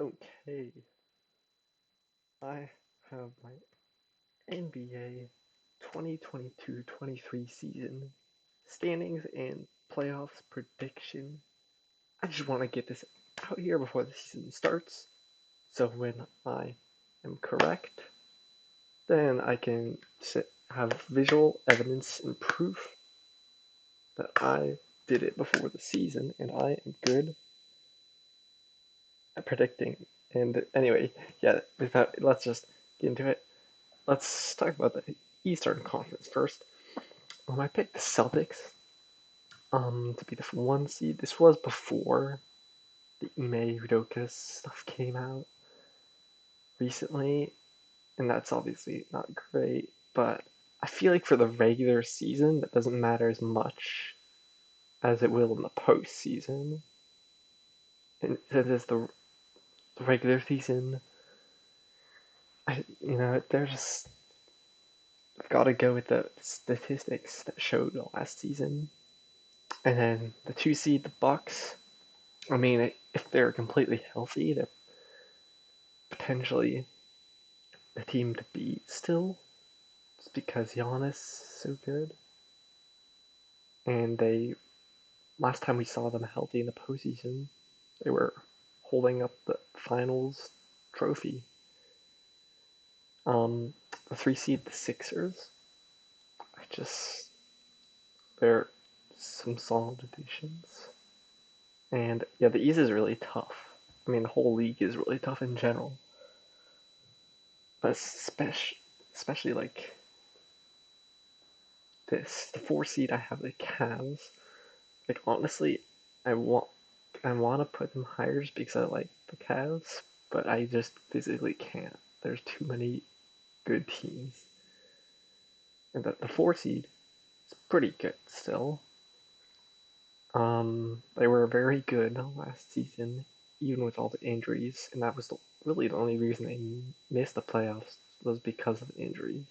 Okay, I have my NBA 2022-23 season standings and playoffs prediction. I just want to get this out here before the season starts, so when I am correct, then I can have visual evidence and proof that I did it before the season and I am good at predicting. And anyway, yeah, let's just get into it. Let's talk about the Eastern Conference first. I picked the Celtics to be the one seed. This was before the Ime Udoka stuff came out recently, and that's obviously not great. But I feel like for the regular season, that doesn't matter as much as it will in the postseason. And since the regular season, they're just I've got to go with the statistics that showed last season. And then the two seed, the Bucks. I mean, if they're completely healthy, they're potentially a team to beat still. It's because Giannis is so good. And last time we saw them healthy in the postseason, they were holding up the finals trophy. Um, the three seed, the Sixers. I just, they're some solid additions. And yeah, the East is really tough. I mean, the whole league is really tough in general. But especially like the four seed, I have the Cavs. Like honestly, I want I want to put them higher just because I like the Cavs, but I just physically can't. There's too many good teams, and the four seed is pretty good still. They were very good last season, even with all the injuries, and that was really the only reason they missed the playoffs was because of injuries.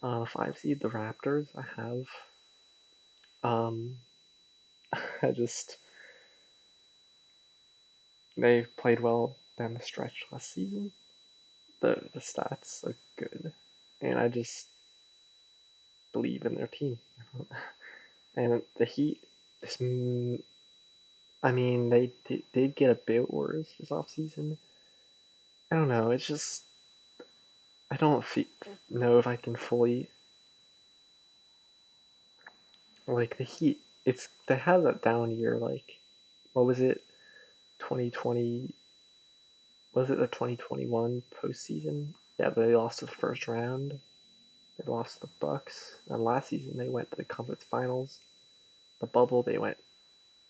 Five seed the Raptors. I have. Um, I just they played well down the stretch last season. The stats look good, and I just believe in their team. And the Heat, this, I mean, they did get a bit worse this offseason. I don't know. It's just I don't know if I can fully like the Heat. It's they had that down year. Like what was it? 2020 was it the 2021 postseason? Yeah, they lost the first round. They lost to the Bucks, and last season they went to the conference finals. The bubble they went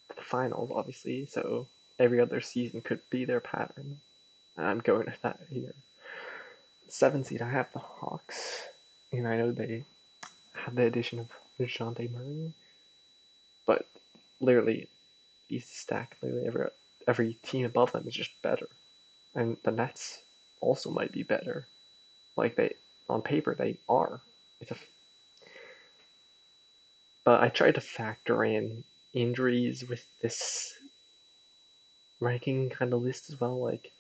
to the finals, obviously. So every other season could be their pattern. And I'm going with that here. Seven seed, I have the Hawks, and I know they had the addition of Dejounte Murray, but literally easy stack. Literally every team above them is just better, and the Nets also might be better. Like they on paper they are. It's a But I tried to factor in injuries with this ranking kind of list as well. Like,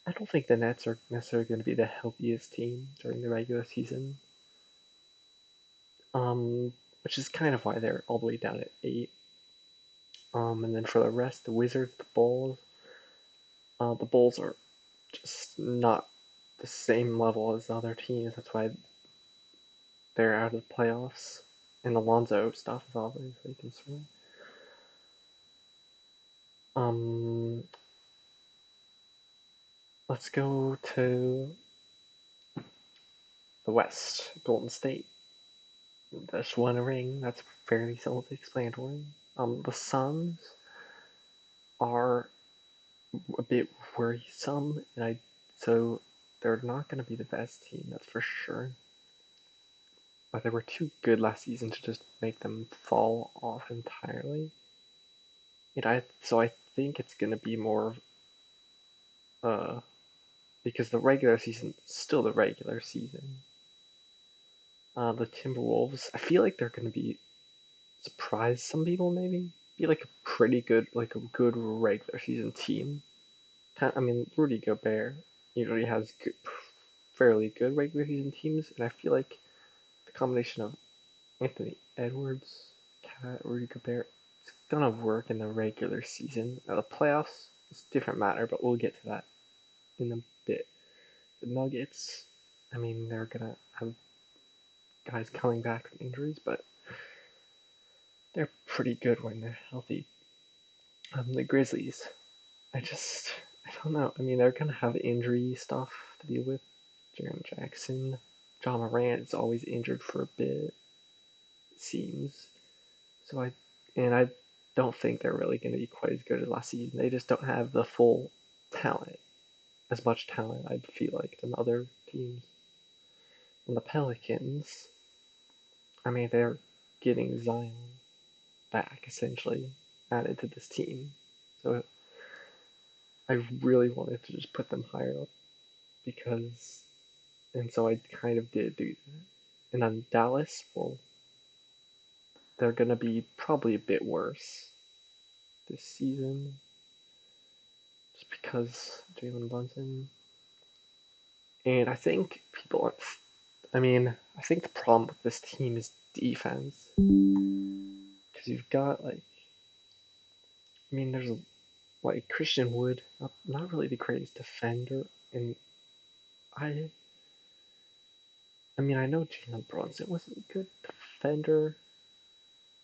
I don't think the Nets are necessarily going to be the healthiest team during the regular season, um, which is kind of why they're all the way down at eight. And then for the rest, the Wizards, the Bulls are just not the same level as the other teams. That's why they're out of the playoffs. And the Lonzo stuff is obviously a concern. Um, let's go to the West. Golden State. That's one ring. That's fairly self-explanatory. The Suns are a bit worrisome, and so they're not going to be the best team. That's for sure. But they were too good last season to just make them fall off entirely. So I think it's going to be more because the regular season is still the regular season. The Timberwolves, I feel like they're going to be surprise some people maybe be like a pretty good like a good regular season team. I mean, Rudy Gobert usually has fairly good regular season teams, and I feel like the combination of Anthony Edwards, Cat, Rudy Gobert, it's gonna work in the regular season. Now the playoffs, it's a different matter, but we'll get to that in a bit. The Nuggets, I mean, they're gonna have guys coming back from injuries, but they're pretty good when they're healthy. The Grizzlies, I don't know. I mean, they're gonna have injury stuff to deal with. Jaren Jackson, John Morant is always injured for a bit, it seems. So I don't think they're really going to be quite as good as last season. They just don't have the full talent, as much talent I feel like than other teams. And the Pelicans, I mean, they're getting Zion back essentially added to this team. So I really wanted to just put them higher up because, and so I kind of did do that. And then Dallas, well, they're going to be probably a bit worse this season just because Jalen Brunson. And I mean, I think the problem with this team is defense. Because you've got, like, I mean, there's, like, Christian Wood, not really the greatest defender. And I, I mean, I know Jalen Brunson wasn't a good defender,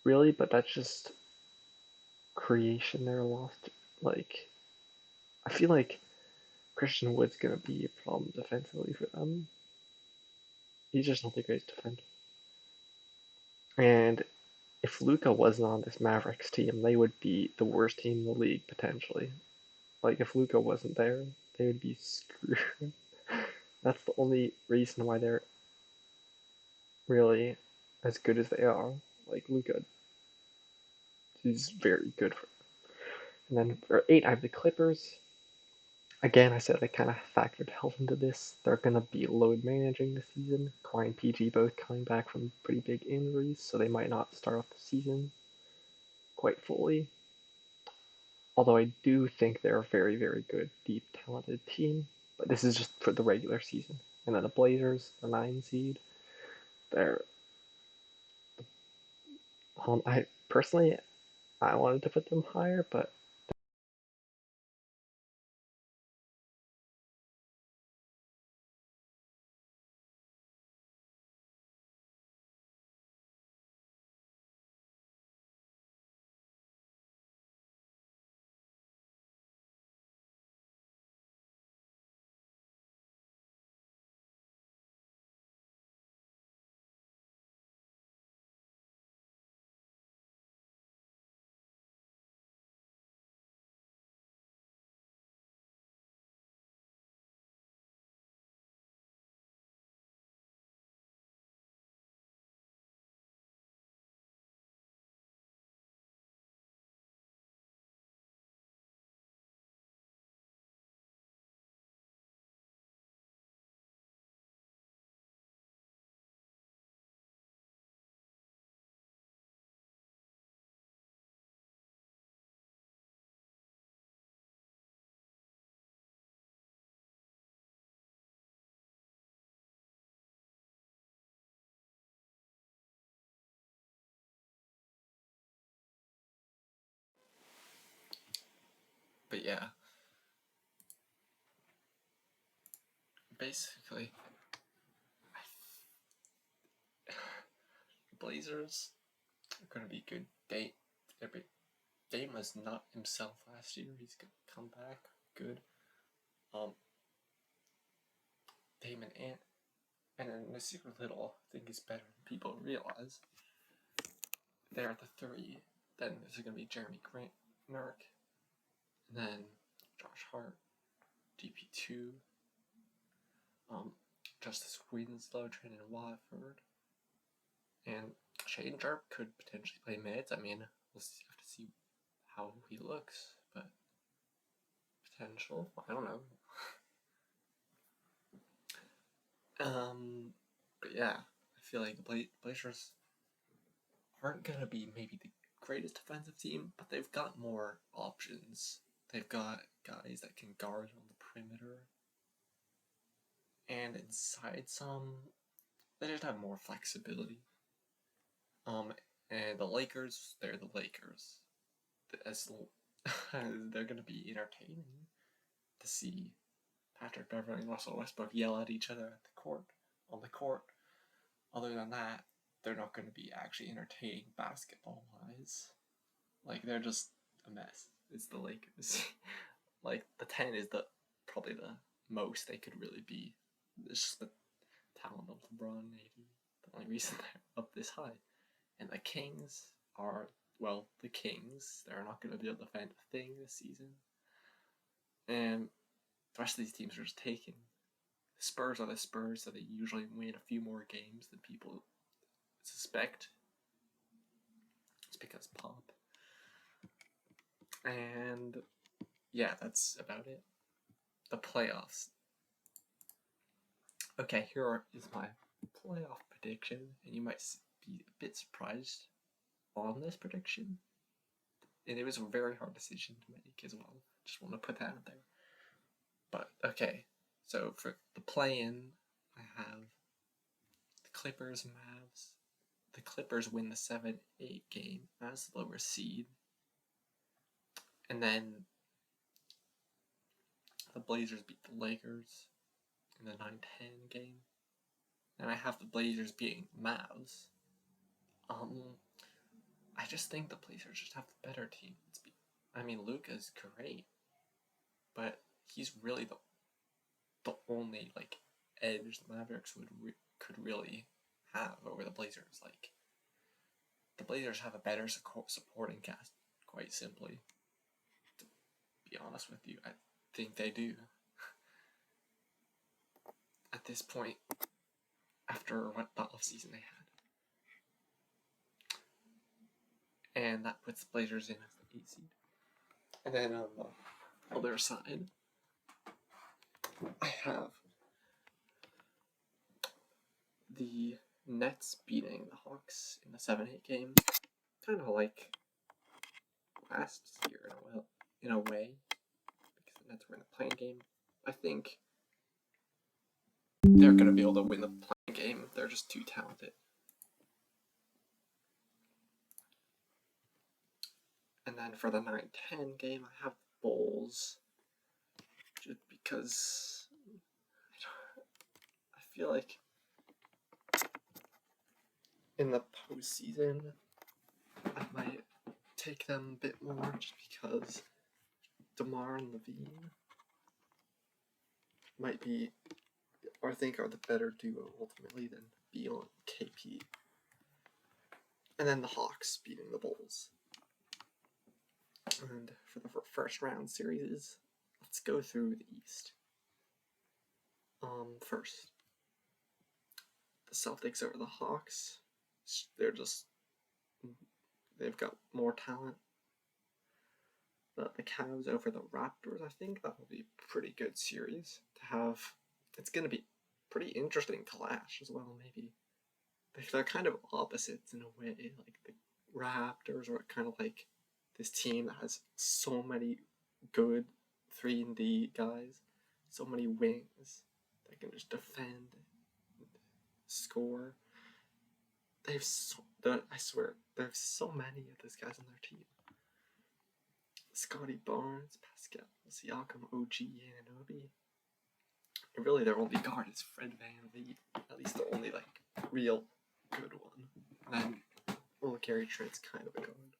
really, but that's just creation there lost. Like, I feel like Christian Wood's going to be a problem defensively for them. He's just not the greatest defender. And if Luka wasn't on this Mavericks team, they would be the worst team in the league potentially. Like if Luka wasn't there, they would be screwed. That's the only reason why they're really as good as they are. Like Luka is very good for them. And then for 8, I have the Clippers. Again, I said I kind of factored health into this. They're going to be load managing this season. Kawhi and PG both coming back from pretty big injuries, so they might not start off the season quite fully. Although I do think they're a very, very good, deep, talented team. But this is just for the regular season. And then the Blazers, the 9 seed, they're. I personally, I wanted to put them higher, but yeah, basically, Blazers are gonna be good. Dame was not himself last year. He's gonna come back good. Um, Dame and Ant, and then Nasir Little, I think is better than people realize. They're at the 3. Then there's gonna be Jeremy Grant, Nurk, and then Josh Hart, DP2, Justice Winslow, Training Watford, and Shane Sharp could potentially play mids. I mean, we'll have to see how he looks, but potential. I don't know. But yeah, I feel like the Blazers aren't gonna be maybe the greatest defensive team, but they've got more options. They've got guys that can guard on the perimeter. And inside some, they just have more flexibility. And the Lakers, they're the Lakers. They're going to be entertaining to see Patrick Beverley and Russell Westbrook yell at each other on the court. Other than that, they're not going to be actually entertaining basketball-wise. Like, they're just a mess. It's the Lakers. Like, the 10 is probably the most they could really be. It's just the talent of LeBron, maybe. The only reason they're up this high. And the Kings are, well, the Kings. They're not going to be able to defend a thing this season. And the rest of these teams are just taking. The Spurs are the Spurs, so they usually win a few more games than people suspect. It's because Pop. And yeah, that's about it. The playoffs. Okay, here is my playoff prediction, and you might be a bit surprised on this prediction. And it was a very hard decision to make as well. Just want to put that out there. But, okay, so for the play-in, I have the Clippers and Mavs. The Clippers win the 7-8 game as the lower seed. And then the Blazers beat the Lakers in the 9-10 game. And I have the Blazers beating Mavs. I just think the Blazers just have the better team. Luka's great, but he's really the only edge the Mavericks could really have over the Blazers. Like, the Blazers have a better supporting cast, quite simply. To be honest with you, I think they do. At this point, after what the offseason they had. And that puts the Blazers in as the 8th seed. And then on the other side, I have the Nets beating the Hawks in the 7-8 game. Kind of like last year in a way, because the Nets were in the playing game. I think they're going to be able to win the playing game. They're just too talented. And then for the 9-10 game, I have the Bulls. Just because I feel like in the postseason, I might take them a bit more just because DeMar and Levine might be, or I think are the better duo ultimately than Beal and KP. And then the Hawks beating the Bulls. And for the first round series, let's go through the East. First, the Celtics over the Hawks. They've got more talent. But the Cavs over the Raptors, I think that will be a pretty good series to have. It's going to be pretty interesting clash as well, maybe. They're kind of opposites in a way. Like, the Raptors are kind of like this team that has so many good 3-and-D guys, so many wings that can just defend, score. I swear, they have so many of those guys on their team. Scotty Barnes, Pascal Siakam, OG Anunoby. And really, their only guard is Fred VanVleet. At least the only real good one. And Gary Trent's kind of a guard.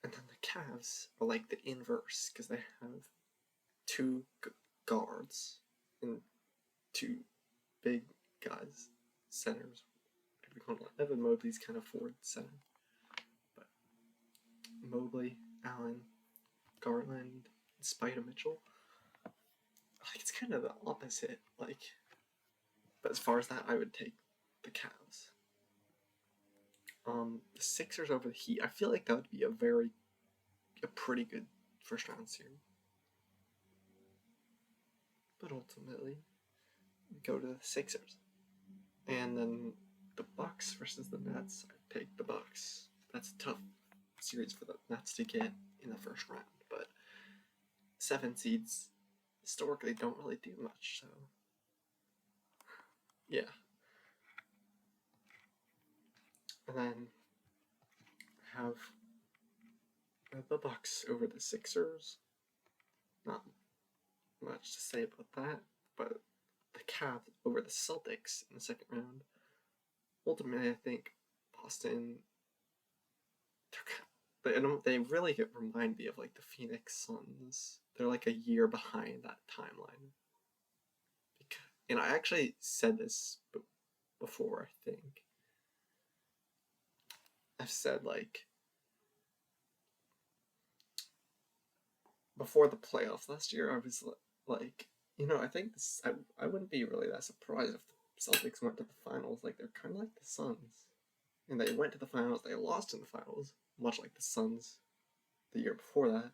And then the Cavs are like the inverse because they have two guards and two big guys, centers. Evan Mobley's kind of forward center, but Mobley, Allen, Garland, Spider Mitchell. It's kind of the opposite. But as far as that, I would take the Cavs. The Sixers over the Heat. I feel like that would be a pretty good first round series. But ultimately, we go to the Sixers. And then the Bucks versus the Nets. I take the Bucks. That's a tough series for the Nets to get in the first round, but 7 seeds historically don't really do much, so yeah. And then have the Bucks over the Sixers. Not much to say about that, but the Cavs over the Celtics in the second round. Ultimately, I think Boston, they really remind me of like the Phoenix Suns. They're like a year behind that timeline. And I actually said this before, I think. I've said like before the playoffs last year, I was like, I think this. I wouldn't be really that surprised if the Celtics went to the finals. Like they're kind of like the Suns, and they went to the finals. They lost in the finals, much like the Suns the year before that.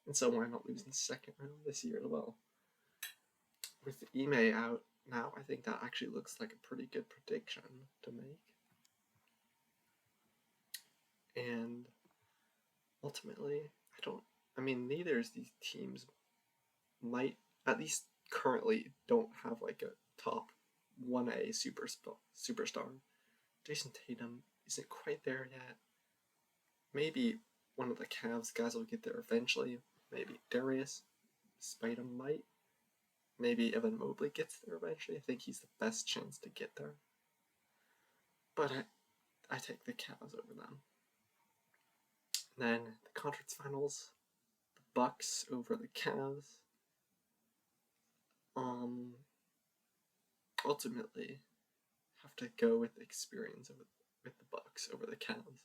And so why not lose in the second round this year as well? With Ime out now, I think that actually looks like a pretty good prediction to make. And ultimately, neither of these teams might, at least currently, don't have like a top 1A superstar. Jason Tatum isn't quite there yet. Maybe one of the Cavs guys will get there eventually. Maybe Darius Spidem might. Maybe Evan Mobley gets there eventually. I think he's the best chance to get there. But I take the Cavs over them. And then the conference finals, the Bucks over the Cavs. Ultimately, have to go with the experience with the Bucks over the Cavs.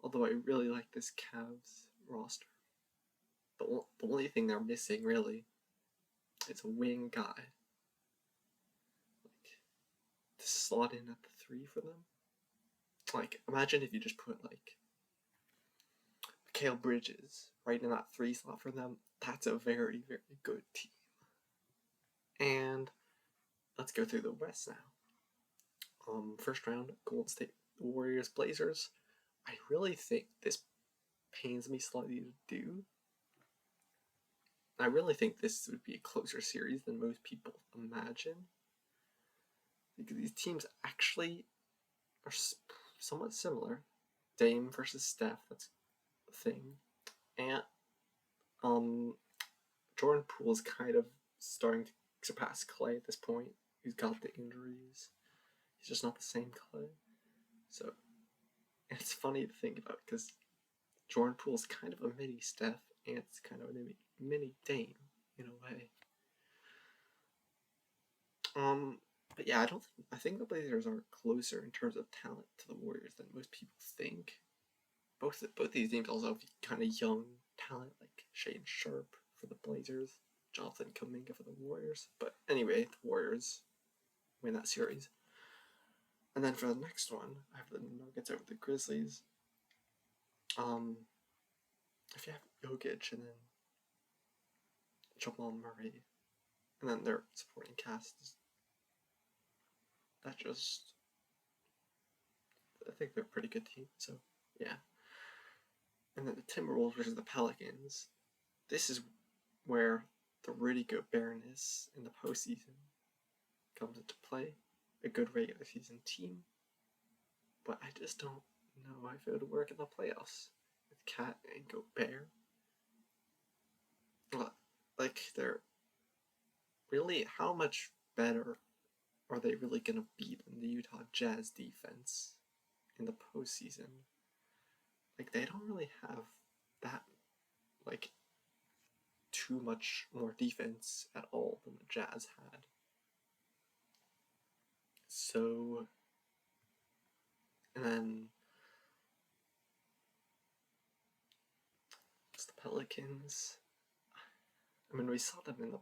Although I really like this Cavs roster. The only thing they're missing, really, is a wing guy. Like, to slot in at the 3 for them. Like, imagine if you just put, like, Mikal Bridges right in that 3 slot for them. That's a very, very good team. And let's go through the West now. First round, Golden State Warriors Blazers. I really think this pains me slightly to do. I really think this would be a closer series than most people imagine. Because these teams actually are somewhat similar. Dame versus Steph, that's the thing. And Jordan Poole is kind of starting to surpass Clay at this point. He's got the injuries. He's just not the same Clay. So, and it's funny to think about because Jordan Poole is kind of a mini Steph, and it's kind of a mini Dame in a way. But yeah, I think the Blazers are closer in terms of talent to the Warriors than most people think. Both these teams also have kind of young talent, like Shaedon Sharpe for the Blazers, Jonathan Kuminga for the Warriors. But anyway, the Warriors win that series. And then for the next one, I have the Nuggets over the Grizzlies. If you have Jokic and then Jamal Murray, and then their supporting cast, I think they're a pretty good team. So yeah. And then the Timberwolves versus the Pelicans. This is where the Rudy Gobertness in the postseason comes into play. A good regular season team. But I just don't know if it would work in the playoffs with Cat and Gobert. Like, they're really, how much better are they really going to be than the Utah Jazz defense in the postseason? Like, they don't really have that, like, too much more defense at all than the Jazz had. So, and then it's the Pelicans. I mean, we saw them in the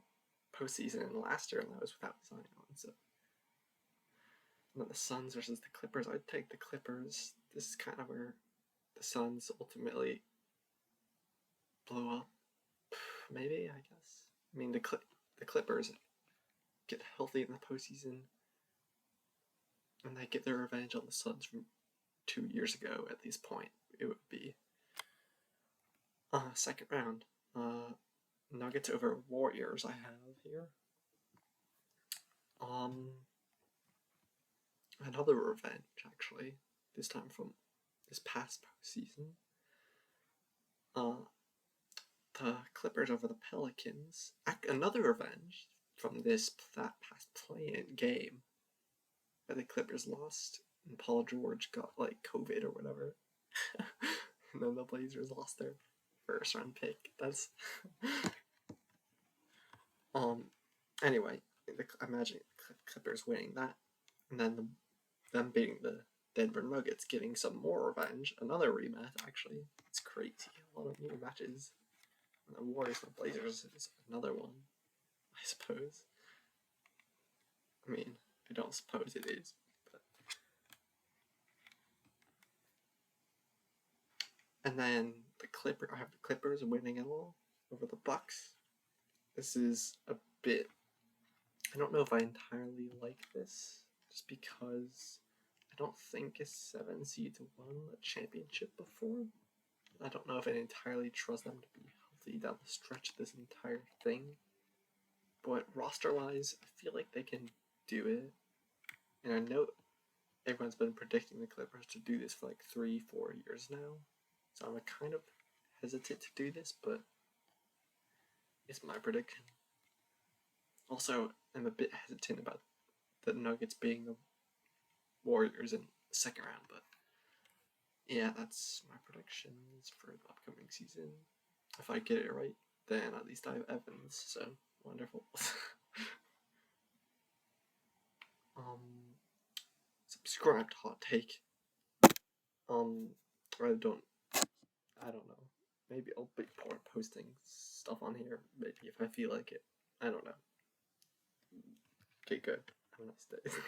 postseason last year, and that was without Zion. So, and then the Suns versus the Clippers. I'd take the Clippers. This is kind of where the Suns ultimately blow up. Maybe, I guess. I mean, the Clippers get healthy in the postseason, and they get their revenge on the Suns from 2 years ago. At this point, it would be. Second round. Nuggets over Warriors. I have here. Another revenge actually. This time from this past postseason. The Clippers over the Pelicans. Another revenge from that past play-in game where the Clippers lost and Paul George got like COVID or whatever. And then the Blazers lost their first round pick. That's anyway, imagine Clippers winning that, and then them beating the Denver Nuggets, getting some more revenge, another rematch. Actually, it's crazy. A lot of new matches. And the Warriors and the Blazers is another one, I suppose. I mean, I don't suppose it is, but. And then I have the Clippers winning it all over the Bucks. This is a bit. I don't know if I entirely like this, just because I don't think a 7 seed won a championship before. I don't know if I entirely trust them to be healthy down the stretch of this entire thing. But roster-wise, I feel like they can do it. And I know everyone's been predicting the Clippers to do this for like 3-4 years now. So I'm kind of hesitant to do this, but it's my prediction. Also, I'm a bit hesitant about the Nuggets being the Warriors in the second round, but yeah, that's my predictions for the upcoming season. If I get it right, then at least I have Evans, so wonderful. Subscribe to Hot Take. I don't know. Maybe I'll be posting stuff on here, maybe if I feel like it. I don't know. Okay, good. Have a nice day.